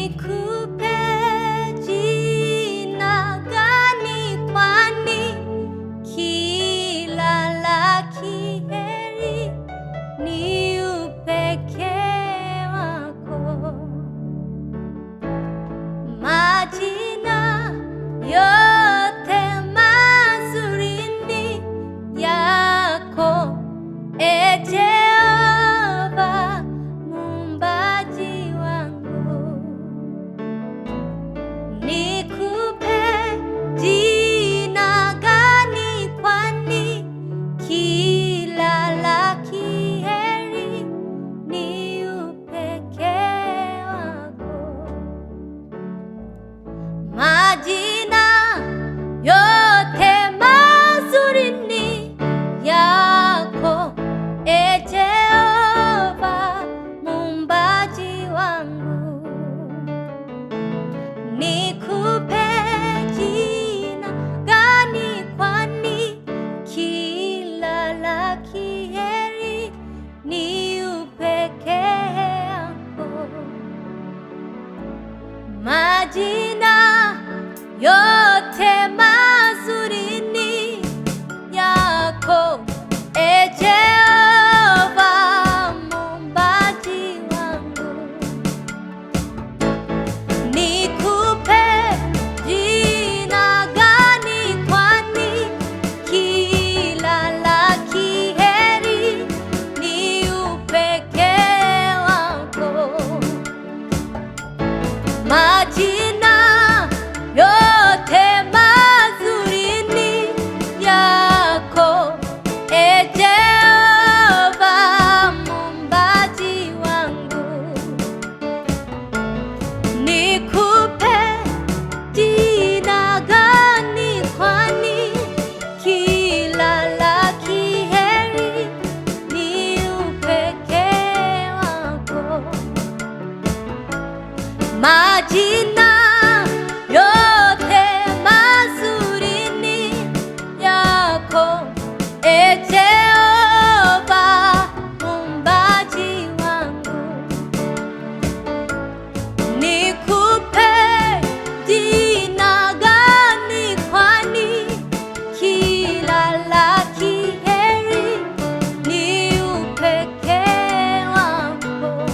nikupe jina gani, kwani kila la kheri ni upekee wako. Majina yote mazuri ni yako, e Jehova muumbaji wangu. Nikupe jina gani, kwani kila la kheri ni upekee wako. Majina yote mazuri ni yako, e Jehova muumbaji wangu. Nikupe jina gani, kwani kila la kheri ni upekee wako. Majina yote mazuri ni yako, e Jehova muumbaji wangu. Nikupe jina gani, kwani kila la kheri ni upekee wako. Majina yote mazuri ni yako, e Jehova muumbaji wangu. Nikupe jina gani, kwani kila la kheri ni upekee wako. Majina yote mazuri ni yako, e Jehova muumbaji wangu. Nikupe jina gani, kwani kila la kheri ni upekee wako.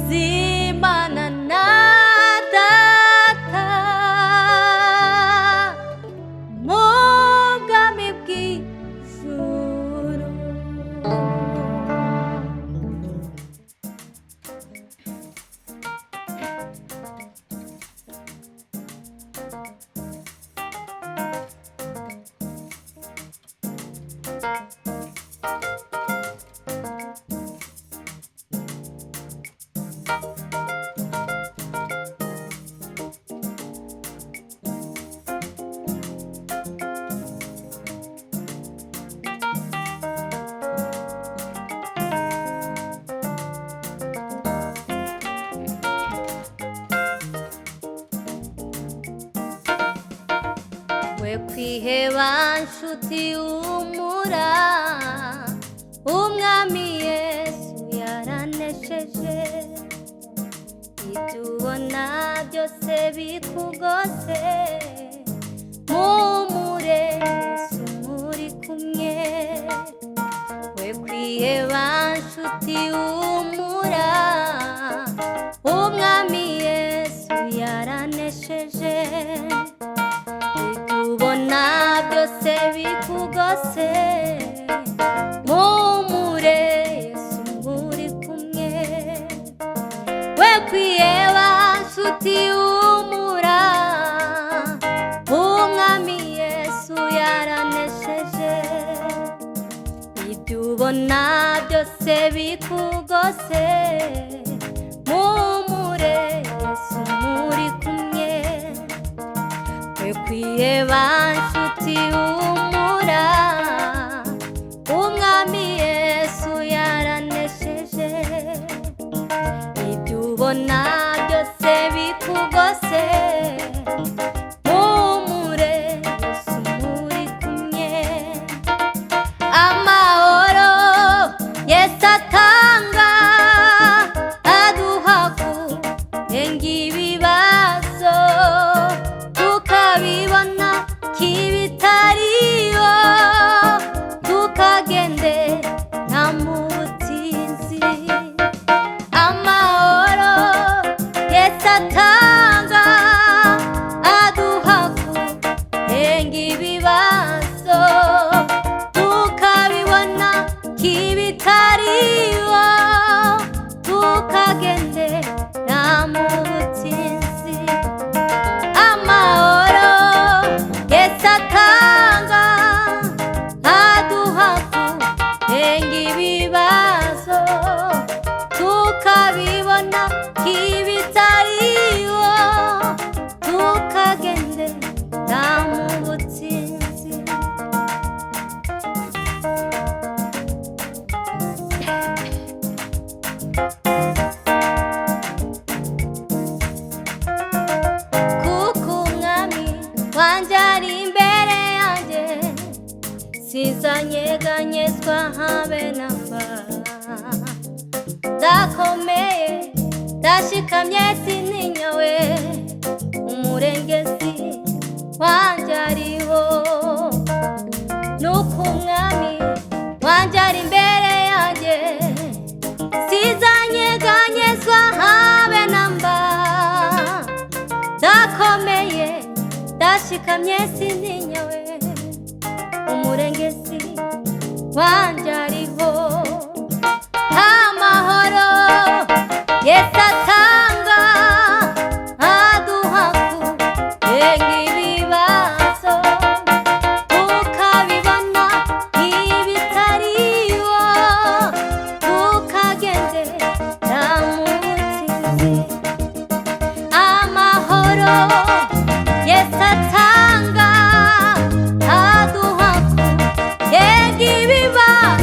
Zimana na data Mwami bw'ijuru 왜 kwiheba nshuti humura umwami Yesu yaranesheje ibyo ubona byose bikugose muhumure Yesu muri kumwe we kwiheba nshuti humura umwami Yesu yaranesheje ubona byose bikugose muhumure Yesu muri kumwe we kwiheba nshuti humura umwami Yesu yaranesheje ibyo ubona byose bikugose muhumure Yesu muri kumwe we kwiheba nshuti humura umwami Yesu yaranesheje ibyo ubona byose bikugose muhumure Yesu muri kumwe amahoro Yesu atanga aduha kurenga ibibazo tukabibona kibitariho tukagendera mu butinzi amahoro Yesu atanga aduha kurenga ibibazo tukabibona kibitariho tukagendera mu butinzi amahoro Yesu atanga aduha kurenga ibibazo tukabibona kibitariho tukagendera mu butinzi kuko umwami wanjye ari imbere yanjye sinzanyeganyezwa habe na mba ndakomeye ndashikamye sininyowe umurengezi wanjye ariho nuko umwami wanjye ari imbere yanjye sinzanyeganyezwa habe na mba ndakomeye ndashikamye sininyowe umurengezi wanjye ariho amahoro Yesu atanga aduha kurenga ibibazo tukabibona ibitariho tukagendera mu butinzi amahoro Yesu atanga aduha kurenga ibibazo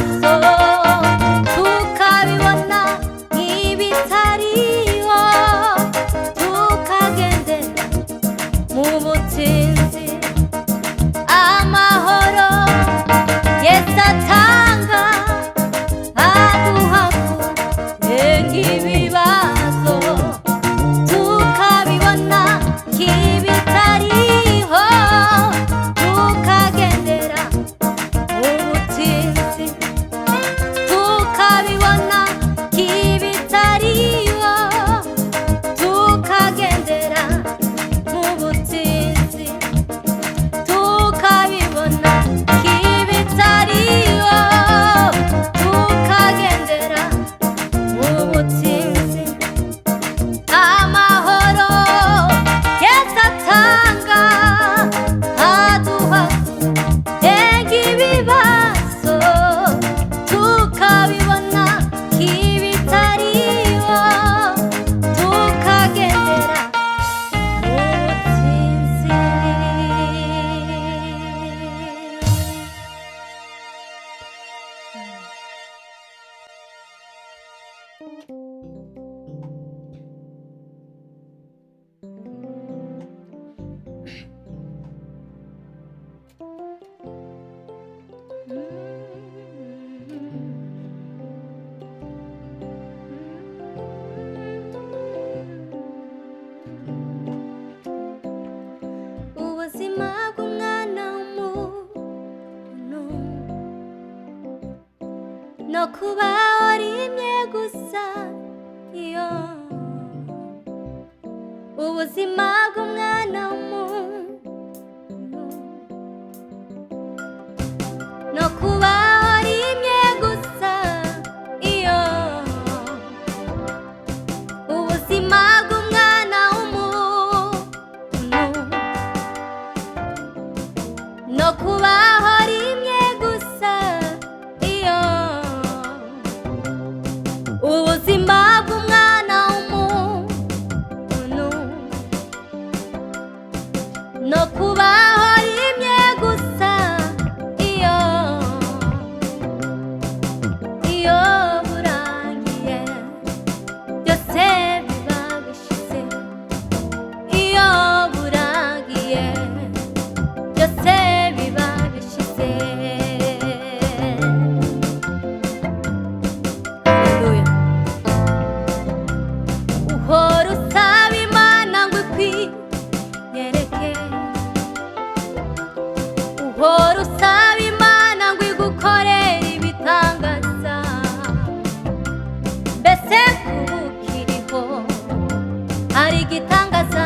kubaho rimwe gusa iyo ubuzima bw'umwana w'umuntu no kubaho rimwe gusa iyo ubuzima bw'umwana w'umuntu no kubaho rimwe gusa iyo ubuzima bw'umwana w'umuntu no kubaho rimwe gusa iyo burangiye byose biba bishize iyo burangiye byose biba bishize. Haleluya. Uhora usaba Imana ngo ikwiyereke, uhora usaba Imana ngo igukorere ibitangaza, mbese kuba ukiriho hari igitangaza